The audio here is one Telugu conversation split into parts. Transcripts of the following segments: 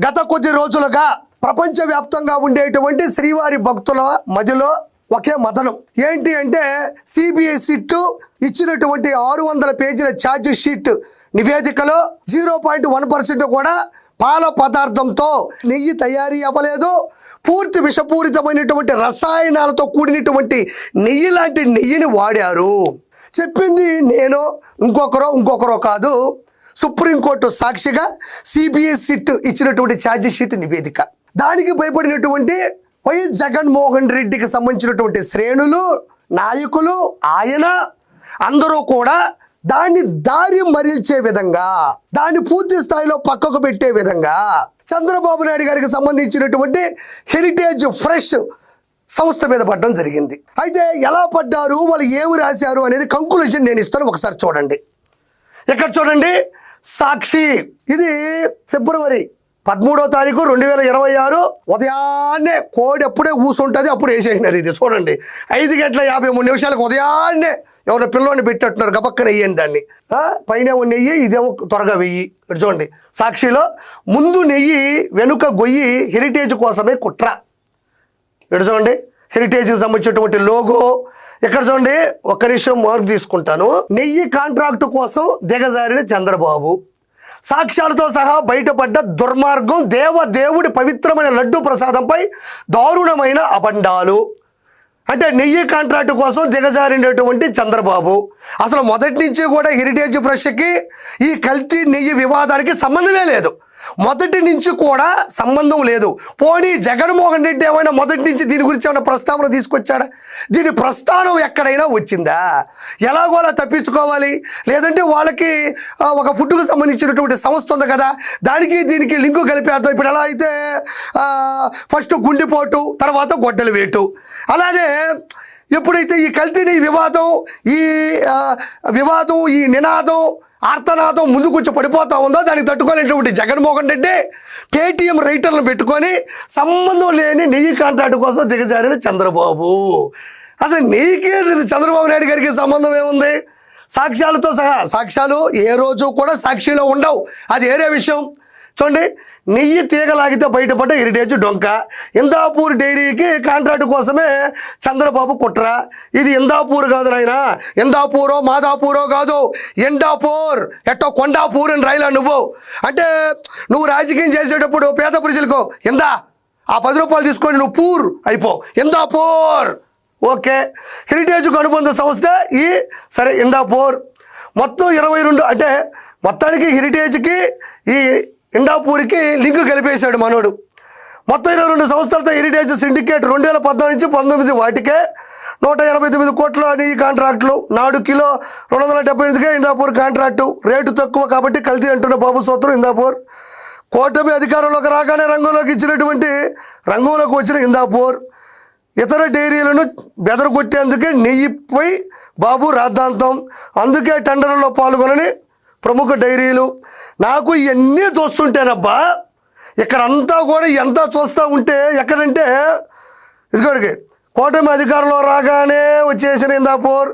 గత కొద్ది రోజులుగా ప్రపంచవ్యాప్తంగా ఉండేటువంటి శ్రీవారి భక్తుల మధ్యలో ఒకే మతనం ఏంటి అంటే సిబిఎస్ఈ ఇచ్చినటువంటి 600 పేజీల ఛార్జ్ షీట్ నివేదికలో 0.1% కూడా పాల పదార్థంతో నెయ్యి తయారీ అవ్వలేదు. పూర్తి విషపూరితమైనటువంటి రసాయనాలతో కూడినటువంటి నెయ్యి లాంటి నెయ్యిని వాడారు. చెప్పింది నేను ఇంకొకరో కాదు. సుప్రీంకోర్టు సాక్షిగా సిబిఎస్ఈ ఇచ్చినటువంటి ఛార్జ్ షీట్ నివేదిక. దానికి భయపడినటువంటి వైఎస్ జగన్మోహన్ రెడ్డికి సంబంధించినటువంటి శ్రేణులు, నాయకులు, ఆయన అందరూ కూడా దాన్ని దారి మరిల్చే విధంగా, దాన్ని పూర్తి స్థాయిలో పక్కకు పెట్టే విధంగా చంద్రబాబు నాయుడు గారికి సంబంధించినటువంటి హెరిటేజ్ ఫ్రెష్ సంస్థ మీద పడడం జరిగింది. అయితే ఎలా పడ్డారు, వాళ్ళు ఏమి రాశారు అనేది కంక్లూజన్ నేను ఇస్తాను, ఒకసారి చూడండి. ఇక్కడ చూడండి, సాక్షి, ఇది ఫిబ్రవరి 13వ తారీఖు 2026 ఉదయాన్నే కోడి అప్పుడే కూసుంటుంది, అప్పుడు వేసేసినారు. ఇది చూడండి, 5:53 ఉదయాన్నే ఎవరో పిల్లోని పెట్టేట్టున్నారు, గబక్కన వెయ్యండి దాన్ని. పైన నెయ్యి, ఇదేమో త్వరగా వెయ్యి. ఇక్కడ చూడండి, సాక్షిలో ముందు నెయ్యి వెనుక గొయ్యి హెరిటేజ్ కోసమే కుట్ర. ఇక్కడ చూడండి, హెరిటేజ్కి సంబంధించినటువంటి లోగో. ఇక్కడ చూడండి, ఒక్క నిమిషం మార్క్ తీసుకుంటాను. నెయ్యి కాంట్రాక్టు కోసం దిగజారిన చంద్రబాబు, సాక్ష్యాలతో సహా బయటపడ్డ దుర్మార్గం, దేవుడి పవిత్రమైన లడ్డు ప్రసాదంపై దారుణమైన అబండాలు. అంటే నెయ్యి కాంట్రాక్టు కోసం దిగజారినటువంటి చంద్రబాబు అసలు మొదటి నుంచి కూడా హెరిటేజ్ ఫ్రెష్కి ఈ కల్తీ నెయ్యి వివాదానికి సంబంధమే లేదు. మొదటి నుంచి కూడా సంబంధం లేదు. పోనీ జగన్మోహన్ రెడ్డి ఏమైనా మొదటి నుంచి దీని గురించి ఏమైనా ప్రస్తావన తీసుకొచ్చాడా? దీని ప్రస్థానం ఎక్కడైనా వచ్చిందా? ఎలాగోలా తప్పించుకోవాలి, లేదంటే వాళ్ళకి ఒక ఫుడ్కు సంబంధించినటువంటి సంస్థ ఉంది కదా, దానికి దీనికి లింకు కలిపేద్దాం. ఇప్పుడు ఎలా అయితే ఫస్ట్ గుండెపోటు, తర్వాత గొడ్డలి వేటు, అలానే ఎప్పుడైతే ఈ కల్తీని వివాదం, ఈ నినాదం, ఆర్తనాదం ముందుకు వచ్చి పడిపోతా ఉందో, దానికి తట్టుకోలేనటువంటి జగన్మోహన్ రెడ్డి పేటీఎం రైటర్లను పెట్టుకొని సంబంధం లేని నెయ్యి కాంట్రాక్టు కోసం దిగజారిన చంద్రబాబు. అసలు నెయ్యికి చంద్రబాబు నాయుడు గారికి సంబంధం ఏముంది? సాక్ష్యాలతో సహా, సాక్ష్యాలు ఏ రోజు కూడా సాక్షిలో ఉండవు, అది వేరే విషయం. చూడండి, నెయ్యి తీగలాగితే బయటపడ్డ హెరిటేజ్ డొంక. ఇందాపూర్ డైరీకి కాంట్రాక్ట్ కోసమే చంద్రబాబు కుట్ర. ఇది ఇందాపూర్ కాదు నాయన, ఇందాపూరో మాదాపూరో కాదు, ఎండాపూర్, ఎట్టో కొండాపూర్ అని రాయిలా. అంటే నువ్వు రాజకీయం చేసేటప్పుడు పేద ప్రజలకు ఇందా ఆ 10 రూపాయలు తీసుకొని నువ్వు పూర్ అయిపో, ఇందాపూర్. ఓకే, హెరిటేజ్కు అనుబంధ సంస్థ ఈ సరే ఇందాపూర్. మొత్తం 22, అంటే మొత్తానికి హెరిటేజ్కి ఈ ఇండాపూర్కి లింకు కలిపేశాడు మనోడు. మొత్తం 22 సంస్థలతో హెరిటేజ్ సిండికేట్ 2014 నుంచి 19 వాటికే 189 కోట్ల నెయ్యి కాంట్రాక్టులు. నాడు కిలో 278కే ఇందాపూర్ కాంట్రాక్టు. రేటు తక్కువ కాబట్టి కల్తీ అంటున్న బాబు సూత్రం ఇందాపూర్. కూటమి అధికారంలోకి రాగానే రంగంలోకి వచ్చిన ఇందాపూర్ ఇతర డైరీలను బెదరగొట్టేందుకే నెయ్యిపై బాబు రాద్ధాంతం. అందుకే టెండర్లలో పాల్గొనని ప్రముఖ డైరీలు. నాకు ఇవన్నీ చూస్తుంటేనబ్బా, ఇక్కడంతా కూడా ఎంత చూస్తూ ఉంటే ఎక్కడంటే ఇదిగోడికి కూటమి అధికారంలో రాగానే వచ్చేసిన ఇందాపూర్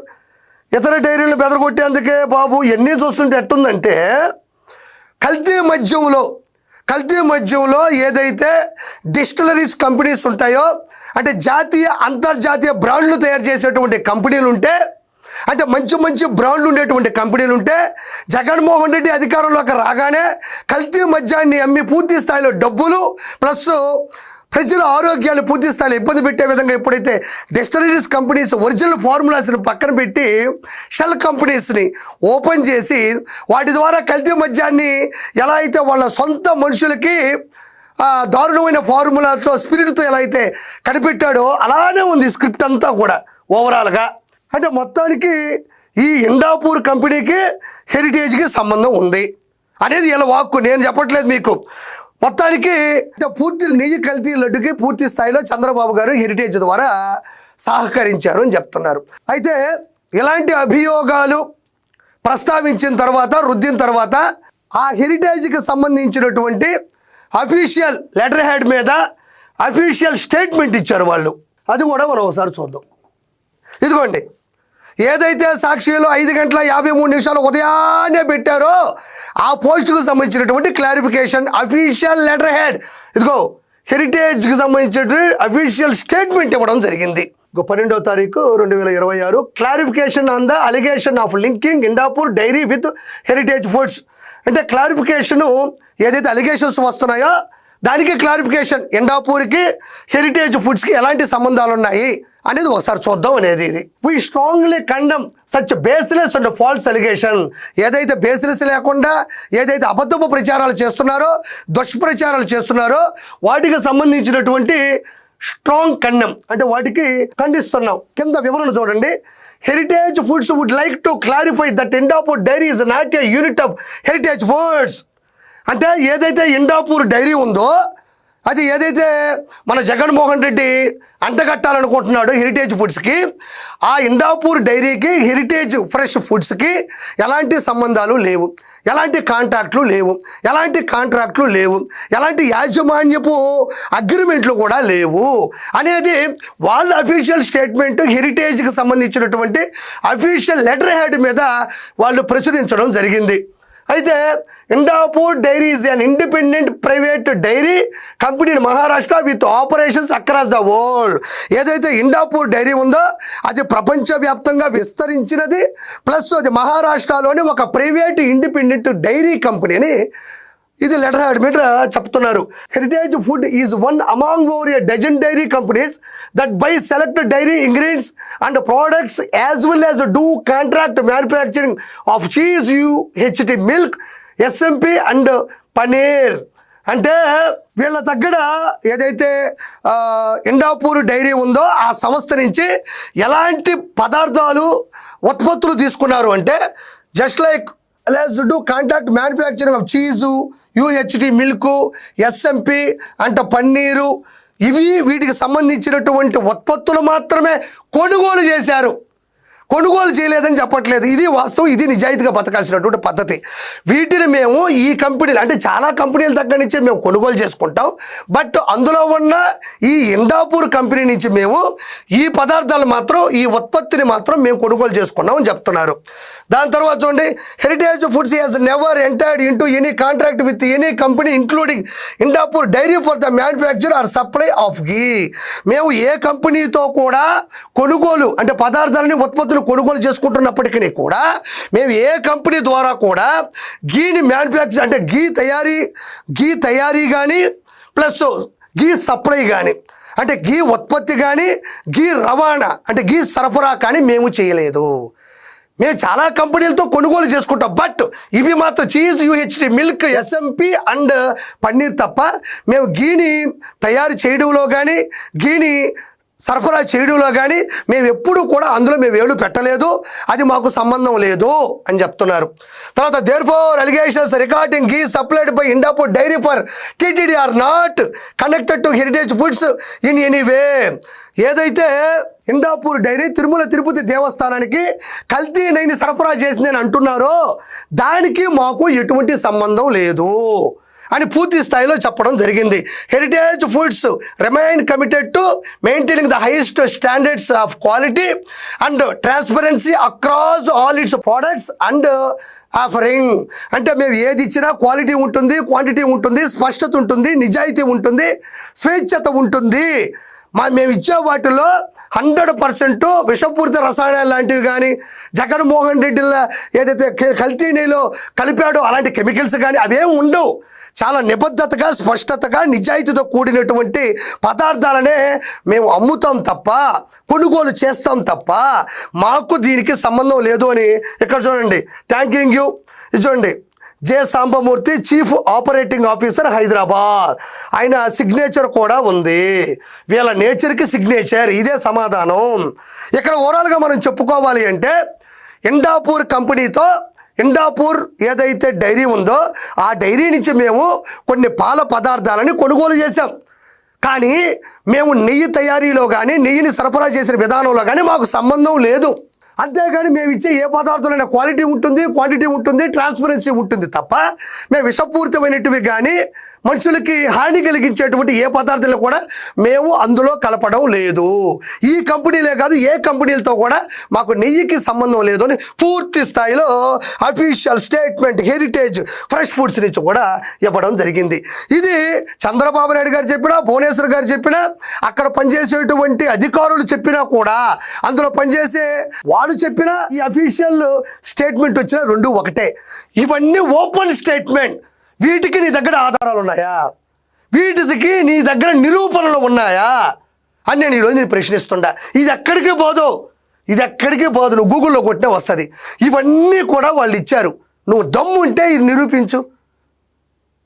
ఇతర డైరీలను బెదరగొట్టేందుకే బాబు. ఇవన్నీ చూస్తుంటే ఎట్టుందంటే కల్తీ మద్యంలో ఏదైతే డిస్టిలరీస్ కంపెనీస్ ఉంటాయో, అంటే జాతీయ అంతర్జాతీయ బ్రాండ్లు తయారు చేసేటువంటి కంపెనీలు ఉంటే, అంటే మంచి బ్రాండ్లు ఉండేటువంటి కంపెనీలు ఉంటే, జగన్మోహన్ రెడ్డి అధికారంలోకి రాగానే కల్తీ మద్యాన్ని అమ్మి పూర్తి స్థాయిలో డబ్బులు ప్లస్ ప్రజల ఆరోగ్యాలు పూర్తి స్థాయిలో ఇబ్బంది పెట్టే విధంగా ఎప్పుడైతే డిస్టిలరీస్ కంపెనీస్ ఒరిజినల్ ఫార్ములాస్ని పక్కన పెట్టి షెల్ కంపెనీస్ని ఓపెన్ చేసి వాటి ద్వారా కల్తీ మద్యాన్ని ఎలా అయితే వాళ్ళ సొంత మనుషులకి దారుణమైన ఫార్ములాతో స్పిరిట్తో ఎలా అయితే కనిపెట్టాడో అలానే ఉంది స్క్రిప్ట్ అంతా కూడా ఓవరాల్గా. అంటే మొత్తానికి ఈ ఇండాపూర్ కంపెనీకి హెరిటేజ్కి సంబంధం ఉంది అనేది ఇలా వాక్కు, నేను చెప్పట్లేదు మీకు. మొత్తానికి పూర్తి నెయ్యి కల్తీ లడ్డుకి పూర్తి స్థాయిలో చంద్రబాబు గారు హెరిటేజ్ ద్వారా సహకరించారు అని చెప్తున్నారు. అయితే ఇలాంటి అభియోగాలు ప్రస్తావించిన తర్వాత, రుద్దిన తర్వాత ఆ హెరిటేజ్కి సంబంధించినటువంటి అఫీషియల్ లెటర్ హెడ్ మీద అఫీషియల్ స్టేట్మెంట్ ఇచ్చారు వాళ్ళు. అది కూడా మనం ఒకసారి చూద్దాం. ఇదిగోండి, ఏదైతే సాక్షిలో 5:53 ఉదయాన్నే పెట్టారో ఆ పోస్టుకు సంబంధించినటువంటి క్లారిఫికేషన్ అఫీషియల్ లెటర్ హెడ్ ఇదిగో హెరిటేజ్కి సంబంధించినటువంటి అఫీషియల్ స్టేట్మెంట్ ఇవ్వడం జరిగింది. 12వ తారీఖు 2026 clarification on the allegation of linking Indapur Dairy with Heritage Foods. అంటే క్లారిఫికేషను ఏదైతే అలిగేషన్స్ వస్తున్నాయో దానికి క్లారిఫికేషన్ ఇండాపూర్కి హెరిటేజ్ ఫుడ్స్కి ఎలాంటి సంబంధాలు ఉన్నాయి అనేది ఒకసారి చూద్దాం అనేది ఇది. We strongly condemn such baseless and false allegation. ఏదైతే బేస్లెస్ లేకుండా ఏదైతే అబద్ధపు ప్రచారాలు చేస్తున్నారో దుష్ప్రచారాలు చేస్తున్నారో వాటికి సంబంధించినటువంటి స్ట్రాంగ్ కండమ్ అంటే వాటికి ఖండిస్తున్నాం. కింద వివరణ చూడండి. Heritage Foods would like to clarify that Indapur Dairy is not a unit of Heritage Foods. అంటే ఏదైతే ఇండాపూర్ డైరీ ఉందో అది ఏదైతే మన జగన్మోహన్ రెడ్డి అంటగట్టాలనుకుంటున్నాడు హెరిటేజ్ ఫుడ్స్కి, ఆ ఇండాపూర్ డైరీకి హెరిటేజ్ ఫ్రెష్ ఫుడ్స్కి ఎలాంటి సంబంధాలు లేవు, ఎలాంటి కాంట్రాక్ట్లు లేవు, ఎలాంటి యాజమాన్యపు అగ్రిమెంట్లు కూడా లేవు అనేది వాళ్ళ అఫీషియల్ స్టేట్మెంట్ హెరిటేజ్కి సంబంధించినటువంటి అఫీషియల్ లెటర్ హెడ్ మీద వాళ్ళు ప్రచురించడం జరిగింది. అయితే Indapur Dairy is an independent private dairy company in Maharashtra with operations across the world. ఏదైతే ఇండాపూర్ డైరీ ఉందో అది ప్రపంచవ్యాప్తంగా విస్తరించినది, ప్లస్ అది మహారాష్ట్రలోని ఒక ప్రైవేట్ ఇండిపెండెంట్ డైరీ కంపెనీ అని ఇది లెటర్ హెడ్ మీద చెప్తున్నారు. Heritage Food is one among over a dozen dairy companies that buy select dairy ingredients and products as well as do contract manufacturing of cheese, UHT milk, SMP and paneer. అంటే వీళ్ళ దగ్గర ఏదైతే ఇండాపూర్ డైరీ ఉందో ఆ సంస్థ నుంచి ఎలాంటి పదార్థాలు ఉత్పత్తులు తీసుకున్నారు అంటే just like let's do contract manufacturing of cheese, UHT milk, SMP అంటే పన్నీరు, ఇవి వీటికి సంబంధించినటువంటి ఉత్పత్తులు మాత్రమే కొనుగోలు చేశారు, కొనుగోలు చేయలేదని చెప్పట్లేదు. ఇది వాస్తవం, ఇది నిజాయితీగా బతకాల్సినటువంటి పద్ధతి. వీటిని మేము ఈ కంపెనీలు అంటే చాలా కంపెనీల దగ్గర నుంచే మేము కొనుగోలు చేసుకుంటాం, బట్ అందులో ఉన్న ఈ ఇండాపూర్ కంపెనీ నుంచి మేము ఈ పదార్థాలు మాత్రం ఈ ఉత్పత్తిని మాత్రం మేము కొనుగోలు చేసుకున్నాం అని చెప్తున్నారు. దాని తర్వాత చూడండి, heritage Foods has never entered into any contract with any company including Indapur dairy for the manufacture or supply of ghee. మేము ఏ కంపెనీతో కూడా కొనుగోలు అంటే పదార్థాలని ఉత్పత్తులు కొనుగోలు చేసుకుంటున్నప్పటికీ కూడా మేము ఏ కంపెనీ ద్వారా కూడా గీని మ్యానుఫ్యాక్చర్ అంటే గీ తయారీ కానీ ప్లస్ గీ సప్లై కానీ అంటే గీ ఉత్పత్తి కానీ గీ రవాణా అంటే గీ సరఫరా కానీ మేము చేయలేదు. మేము చాలా కంపెనీలతో కొనుగోలు చేసుకుంటాం, బట్ ఇవి మాత్రం cheese, UHT milk, SMP and paneer తప్ప మేము గీని తయారు చేయడంలో కానీ గీని సరఫరా చేయడంలో కానీ మేము ఎప్పుడు కూడా అందులో మేము వేలు పెట్టలేదు, అది మాకు సంబంధం లేదు అని చెప్తున్నారు. తర్వాత therefore allegations regarding ghee supplied by Indapur dairy for TTD are not connected to Heritage Foods in any way. ఏదైతే ఇండాపూర్ డైరీ తిరుమల తిరుపతి దేవస్థానానికి కల్తీ నెయ్యిని సరఫరా చేసిందని అంటున్నారో దానికి మాకు ఎటువంటి సంబంధం లేదు అని పూర్తి స్థాయిలో చెప్పడం జరిగింది. Heritage foods remain committed to maintaining the highest standards of quality and transparency across all it's products and offering. అంటే మేము ఏది ఇచ్చినా క్వాలిటీ ఉంటుంది, క్వాంటిటీ ఉంటుంది, స్పష్టత ఉంటుంది, నిజాయితీ ఉంటుంది, స్వేచ్ఛత ఉంటుంది. మేము ఇచ్చే వాటిలో 100% విషపూరిత రసాయనాలు లాంటివి కానీ జగన్మోహన్ రెడ్డి ఏదైతే కల్తీ నెయ్యిలో కలిపాడో అలాంటి కెమికల్స్ కానీ అవేం ఉండవు. చాలా నిబద్ధతగా స్పష్టతగా నిజాయితీతో కూడినటువంటి పదార్థాలనే మేము అమ్ముతాం తప్ప కొనుగోలు చేస్తాం తప్ప మాకు దీనికి సంబంధం లేదు అని ఇక్కడ చూడండి. Thank you. ఇది చూడండి, J Sambamurthy, chief operating officer, Hyderabad. ఆయన సిగ్నేచర్ కూడా ఉంది. వీళ్ళ నేచర్కి సిగ్నేచర్, ఇదే సమాధానం. ఇక్కడ ఓవరాల్గా మనం చెప్పుకోవాలి అంటే ఇండాపూర్ కంపెనీతో ఇండాపూర్ ఏదైతే డైరీ ఉందో ఆ డైరీ నుంచి మేము కొన్ని పాల పదార్థాలని కొనుగోలు చేశాం, కానీ మేము నెయ్యి తయారీలో కానీ నెయ్యిని సరఫరా చేసిన విధానంలో కానీ మాకు సంబంధం లేదు. అంతేగాని మేము ఇచ్చే ఏ పదార్థాలైనా క్వాలిటీ ఉంటుంది, క్వాంటిటీ ఉంటుంది, ట్రాన్స్పరెన్సీ ఉంటుంది తప్ప మేము విషపూరితమైనటివి కానీ మనుషులకి హాని కలిగించేటువంటి ఏ పదార్థాలు కూడా మేము అందులో కలపడం లేదు. ఈ కంపెనీలే కాదు, ఏ కంపెనీలతో కూడా మాకు నెయ్యికి సంబంధం లేదు అని పూర్తి స్థాయిలో official statement heritage fresh foods నుంచి కూడా ఇవ్వడం జరిగింది. ఇది చంద్రబాబు నాయుడు గారు చెప్పినా, భువనేశ్వర్ గారు చెప్పినా, అక్కడ పనిచేసేటువంటి అధికారులు చెప్పినా కూడా, అందులో పనిచేసే వాళ్ళు చెప్పినా, ఈ అఫీషియల్ స్టేట్మెంట్ వచ్చిన రెండు ఒకటే. ఇవన్నీ ఓపెన్ స్టేట్మెంట్. వీటికి నీ దగ్గర ఆధారాలు ఉన్నాయా? వీటికి నీ దగ్గర నిరూపణలు ఉన్నాయా అని నేను ఈరోజు నేను ప్రశ్నిస్తుండా. ఇది ఎక్కడికి పోదు, నువ్వు గూగుల్లో కొట్టినా వస్తుంది. ఇవన్నీ కూడా వాళ్ళు ఇచ్చారు. నువ్వు దమ్ము ఉంటే ఇది నిరూపించు.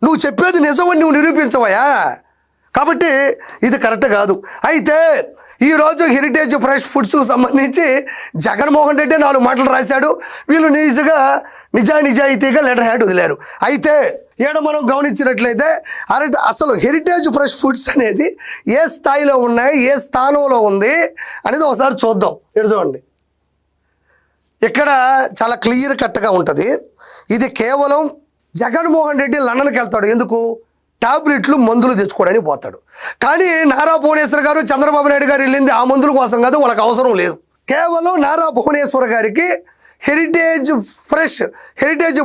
నువ్వు చెప్పేది నిజమని నువ్వు నిరూపించవయా? కాబట్టి ఇది కరెక్ట్ కాదు. అయితే ఈరోజు హెరిటేజ్ ఫ్రెష్ ఫుడ్స్కు సంబంధించి జగన్మోహన్ రెడ్డి 4 మాటలు రాశాడు. వీళ్ళు నిజాయితీగా లెటర్ హ్యాడ్ వదిలేరు. అయితే ఈడ మనం గమనించినట్లయితే అసలు హెరిటేజ్ ఫ్రెష్ ఫుడ్స్ అనేది ఏ స్థాయిలో ఉన్నాయి, ఏ స్థానంలో ఉంది అనేది ఒకసారి చూద్దాం. ఇక్కడ చూడండి, ఇక్కడ చాలా క్లియర్ కట్గా ఉంటుంది. ఇది కేవలం జగన్మోహన్ రెడ్డి లండన్కి వెళ్తాడు. ఎందుకు? టాబ్లెట్లు, మందులు తెచ్చుకోవడానికి పోతాడు. కానీ నారా భువనేశ్వర్ గారు, చంద్రబాబు నాయుడు గారు వెళ్ళింది ఆ మందుల కోసం కాదు, వాళ్ళకి అవసరం లేదు. కేవలం నారా భువనేశ్వర్ గారికి హెరిటేజ్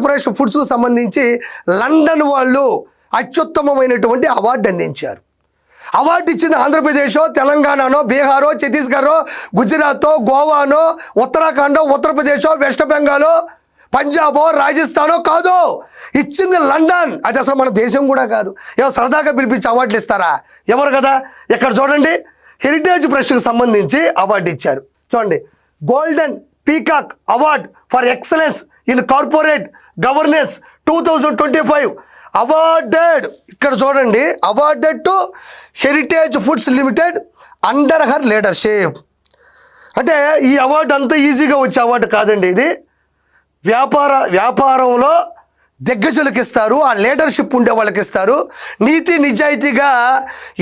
ఫ్రెష్ ఫుడ్స్కు సంబంధించి లండన్ వాళ్ళు అత్యుత్తమమైనటువంటి అవార్డు అందించారు. అవార్డు ఇచ్చింది ఆంధ్రప్రదేశో, తెలంగాణనో, బీహారో, ఛత్తీస్గఢో, గుజరాతో, గోవానో, ఉత్తరాఖండో, ఉత్తరప్రదేశో, వెస్ట్ బెంగాలో, పంజాబో, రాజస్థానో కాదు. ఇచ్చింది లండన్. అది అసలు మన దేశం కూడా కాదు. ఏమో సరదాగా పిలిపించి అవార్డులు ఇస్తారా? ఎవరు కదా. ఇక్కడ చూడండి, హెరిటేజ్ ఫ్రెష్కి సంబంధించి అవార్డు ఇచ్చారు. చూడండి, golden peacock award for excellence in corporate governance 2025 awarded. ఇక్కడ చూడండి, awarded to Heritage foods limited under her leadership. అంటే ఈ అవార్డు అంత ఈజీగా వచ్చే అవార్డు కాదండి. ఇది వ్యాపారంలో దిగ్గజులకు ఇస్తారు, ఆ లీడర్షిప్ ఉండే వాళ్ళకి ఇస్తారు, నీతి నిజాయితీగా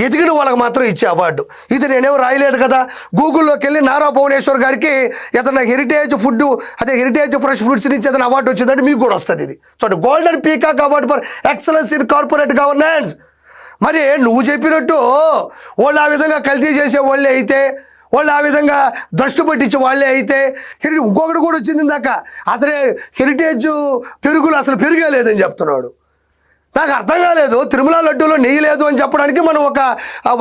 ఎదిగిన వాళ్ళకి మాత్రం ఇచ్చే అవార్డు. ఇది నేనేం రాయలేదు కదా. గూగుల్లోకి వెళ్ళి నారా భువనేశ్వర్ గారికి ఏదైనా హెరిటేజ్ ఫ్రెష్ ఫుడ్స్ నుంచి ఏదైనా అవార్డు వచ్చిందంటే మీకు కూడా వస్తుంది. ఇది చూడండి, golden peacock award for excellence in corporate governance. మరి నువ్వు చెప్పినట్టు వాళ్ళు ఆ విధంగా కల్తీ చేసే వాళ్ళే అయితే, వాళ్ళు ఆ విధంగా దృష్టి పట్టించే వాళ్ళే అయితే, ఇంకొకటి కూడా వచ్చింది ఇందాక, అసలే హెరిటేజ్ పెరుగులు అసలు పెరిగే లేదని చెప్తున్నాడు. నాకు అర్థం కాలేదు. తిరుమల లడ్డూలో నెయ్యి లేదు అని చెప్పడానికి మనం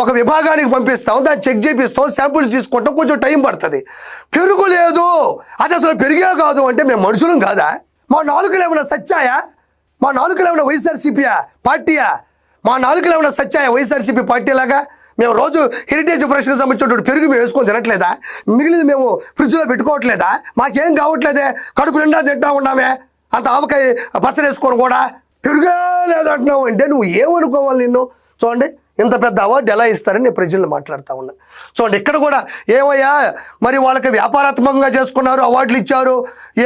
ఒక విభాగానికి పంపిస్తాం, దాన్ని చెక్ చేపిస్తాం, శాంపుల్స్ తీసుకుంటాం, కొంచెం టైం పడుతుంది. పెరుగు లేదు, అది అసలు పెరిగే కాదు అంటే మేము మనుషులం కాదా? మా నాలుకలు ఏమైనా సచ్చాయా? మా నాలుకలు ఏమైనా వైఎస్ఆర్సీపీయా పార్టీయా? మా నాలుకలు ఏమైనా సచ్చాయా వైఎస్ఆర్సీపీ పార్టీలాగా? మేము రోజు హెరిటేజ్ ఫ్రెష్కి సంబంధించినటువంటి పెరుగు మేము వేసుకొని తినట్లేదా? మిగిలింది మేము ఫ్రిడ్జ్లో పెట్టుకోవట్లేదా? మాకేం కావట్లేదే, కడుపు నిండా తింటా ఉన్నామే, అంత ఆవకాయ పచ్చడి వేసుకొని కూడా పెరుగే లేదంటున్నావు అంటే నువ్వు ఏమనుకోవాలి? నిన్ను చూడండి, ఇంత పెద్ద అవార్డు ఎలా ఇస్తారని నేను ప్రజలను మాట్లాడుతూ ఉన్నా. చూడండి, ఇక్కడ కూడా ఏమయ్యా మరి వాళ్ళకి వ్యాపారాత్మకంగా చేసుకున్నారు, అవార్డులు ఇచ్చారు,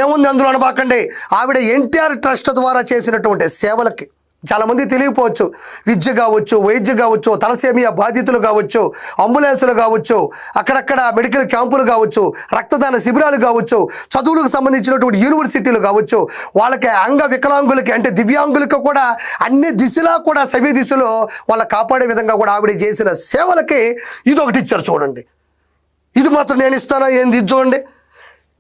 ఏముంది అందులో అనబాకండి. ఆవిడ ఎన్టీఆర్ ట్రస్ట్ ద్వారా చేసినటువంటి సేవలకి చాలామంది తెలియకపోవచ్చు. విద్య కావచ్చు, వైద్య కావచ్చు, తలసేమియా బాధితులు కావచ్చు, అంబులెన్సులు కావచ్చు, అక్కడక్కడ మెడికల్ క్యాంపులు కావచ్చు, రక్తదాన శిబిరాలు కావచ్చు, చదువులకు సంబంధించినటువంటి యూనివర్సిటీలు కావచ్చు, వాళ్ళకి అంగ వికలాంగులకి అంటే దివ్యాంగులకి కూడా అన్ని దిశలా కూడా సవ్య దిశలో వాళ్ళ కాపాడే విధంగా కూడా ఆవిడ చేసిన సేవలకి ఇది ఒకటి ఇచ్చారు. చూడండి, ఇది మాత్రం నేను ఇస్తానా ఏంది? చూడండి,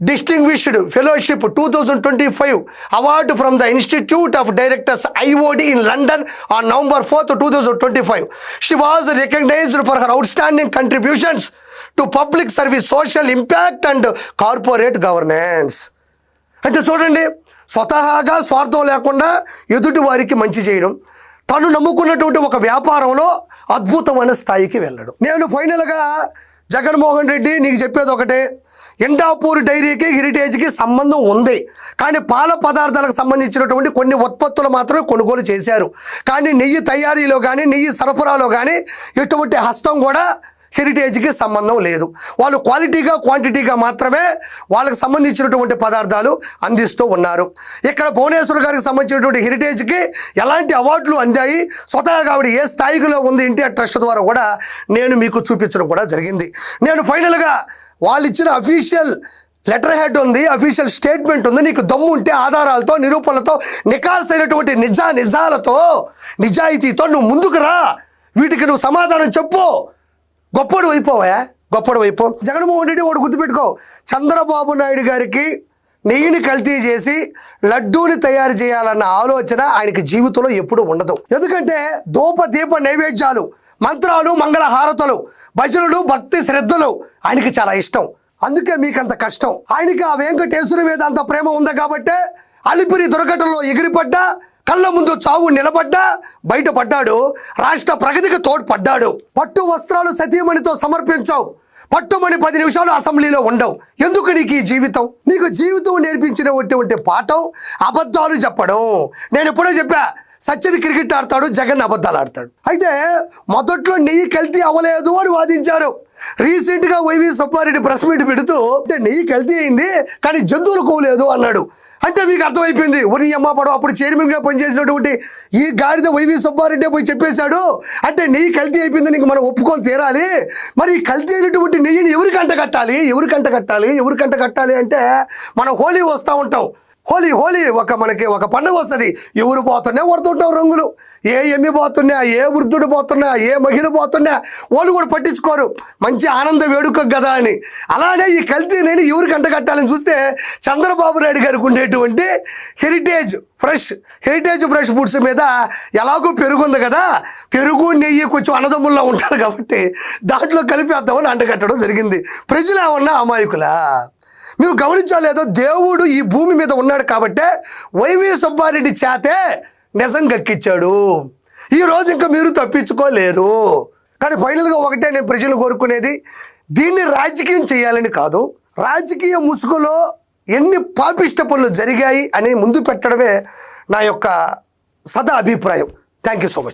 Distinguished Fellowship 2025 Award from the Institute of Directors IOD in London on November 4th, 2025. She was recognized for her outstanding contributions to public service, social impact and corporate governance. అంటే చూడండి, స్వతహాగా స్వార్థం లేకుండా ఎదుటి వారికి మంచి చేయడం, తను నమ్ముకున్నటువంటి ఒక వ్యాపారంలో అద్భుతమైన స్థాయికి వెళ్ళడం. నేను ఫైనల్గా జగన్మోహన్ రెడ్డి నీకు చెప్పేది ఒకటే, ఎండాపూర్ డైరీకి హెరిటేజ్కి సంబంధం ఉంది, కానీ పాల పదార్థాలకు సంబంధించినటువంటి కొన్ని ఉత్పత్తులు మాత్రమే కొనుగోలు చేశారు. కానీ నెయ్యి తయారీలో కానీ నెయ్యి సరఫరాలో కానీ ఎటువంటి హస్తం కూడా హెరిటేజ్కి సంబంధం లేదు. వాళ్ళు క్వాలిటీగా క్వాంటిటీగా మాత్రమే వాళ్ళకి సంబంధించినటువంటి పదార్థాలు అందిస్తూ ఉన్నారు. ఇక్కడ భువనేశ్వర్ గారికి సంబంధించినటువంటి హెరిటేజ్కి ఎలాంటి అవార్డులు అందాయి, స్వతహాగా ఆవిడ ఏ స్థాయిలో ఉంది ఎన్టీఆర్ ట్రస్ట్ ద్వారా కూడా నేను మీకు చూపించడం కూడా జరిగింది. నేను ఫైనల్గా వాళ్ళు ఇచ్చిన అఫీషియల్ లెటర్ హెడ్ ఉంది, అఫీషియల్ స్టేట్మెంట్ ఉంది. నీకు దమ్ము ఉంటే ఆధారాలతో, నిరూపణలతో, నికార్సైనటువంటి నిజాలతో, నిజాయితీతో నువ్వు ముందుకు రా. వీటికి నువ్వు సమాధానం చెప్పు. గొప్పడు అయిపోవా, గొప్పడు అయిపో. జగన్మోహన్ రెడ్డి ఒకటి గుర్తుపెట్టుకో, చంద్రబాబు నాయుడు గారికి నెయ్యిని కల్తీ చేసి లడ్డూని తయారు చేయాలన్న ఆలోచన ఆయనకి జీవితంలో ఎప్పుడూ ఉండదు. ఎందుకంటే దీప నైవేద్యాలు, మంత్రాలు, మంగళహారతలు, భజనలు, భక్తి శ్రద్ధలు ఆయనకి చాలా ఇష్టం. అందుకే మీకంత కష్టం. ఆయనకి ఆ వెంకటేశ్వరుని మీద అంత ప్రేమ ఉంది కాబట్టే అలిపిరి దుర్ఘటనలో ఎగిరిపడ్డా, కళ్ళ ముందు చావు నిలబడ్డా బయటపడ్డాడు. రాష్ట్ర ప్రగతికి తోడ్పడ్డాడు. పట్టు వస్త్రాలు సతీమణితో సమర్పించావు, పట్టుమని 10 నిమిషాలు అసెంబ్లీలో ఉండవు. ఎందుకు నీకు ఈ జీవితం? నీకు జీవితం నేర్పించినటువంటి పాఠం అబద్ధాలు చెప్పడం. నేను ఎప్పుడో చెప్పా, సచిన్ క్రికెట్ ఆడతాడు, జగన్ అబద్ధాలు ఆడతాడు. అయితే మొదట్లో నెయ్యి కల్తీ అవ్వలేదు అని వాదించారు. రీసెంట్గా వైవి సుబ్బారెడ్డి ప్రెస్ మీట్ పెడుతూ అంటే నెయ్యి కల్తీ అయింది కానీ జంతువులు కోలేదు అన్నాడు. అంటే మీకు అర్థమైపోయింది, ఉరి అమ్మ పడవ అప్పుడు చైర్మన్గా పనిచేసినటువంటి ఈ గాడిద వైవి సుబ్బారెడ్డి పోయి చెప్పేశాడు. అంటే నెయ్యి కల్తీ అయిపోయింది, నీకు మనం ఒప్పుకొని తీరాలి. మరి ఈ కల్తీ అయినటువంటి నెయ్యిని ఎవరికంట కట్టాలి అంటే మనం హోలీ వస్తూ ఉంటాం. హోలీ మనకి ఒక పండుగ వస్తుంది. ఎవరు పోతున్నా కొడుతుంటాం రంగులు. ఏ ఎమ్మి పోతున్నా, ఏ వృద్ధుడు పోతున్నా, ఏ మహిళ పోతున్నా వాళ్ళు కూడా పట్టించుకోరు. మంచి ఆనంద వేడుక కదా అని. అలానే ఈ కల్తీ నేను ఎవరికి అంటగట్టాలని చూస్తే చంద్రబాబు నాయుడు గారికి ఉండేటువంటి హెరిటేజ్ ఫ్రెష్ ఫుడ్స్ మీద ఎలాగో పెరుగు ఉంది కదా, పెరుగు నెయ్యి కొంచెం అన్నదమ్ముల్లో ఉంటారు కాబట్టి దాంట్లో కలిపేద్దామని అంటగట్టడం జరిగింది. ప్రజలు ఏమన్నా అమాయకులా? మీరు గమనించలేదో, దేవుడు ఈ భూమి మీద ఉన్నాడు కాబట్టే వైవి సుబ్బారెడ్డి చేతే నిజం గక్కిచ్చాడు. ఈరోజు ఇంకా మీరు తప్పించుకోలేరు. కానీ ఫైనల్గా ఒకటే నేను ప్రజలు కోరుకునేది, దీన్ని రాజకీయం చేయాలని కాదు, రాజకీయ ముసుగులో ఎన్ని పాపిష్ట పనులు జరిగాయి అని ముందు పెట్టడమే నా యొక్క సదా అభిప్రాయం. Thank you so much.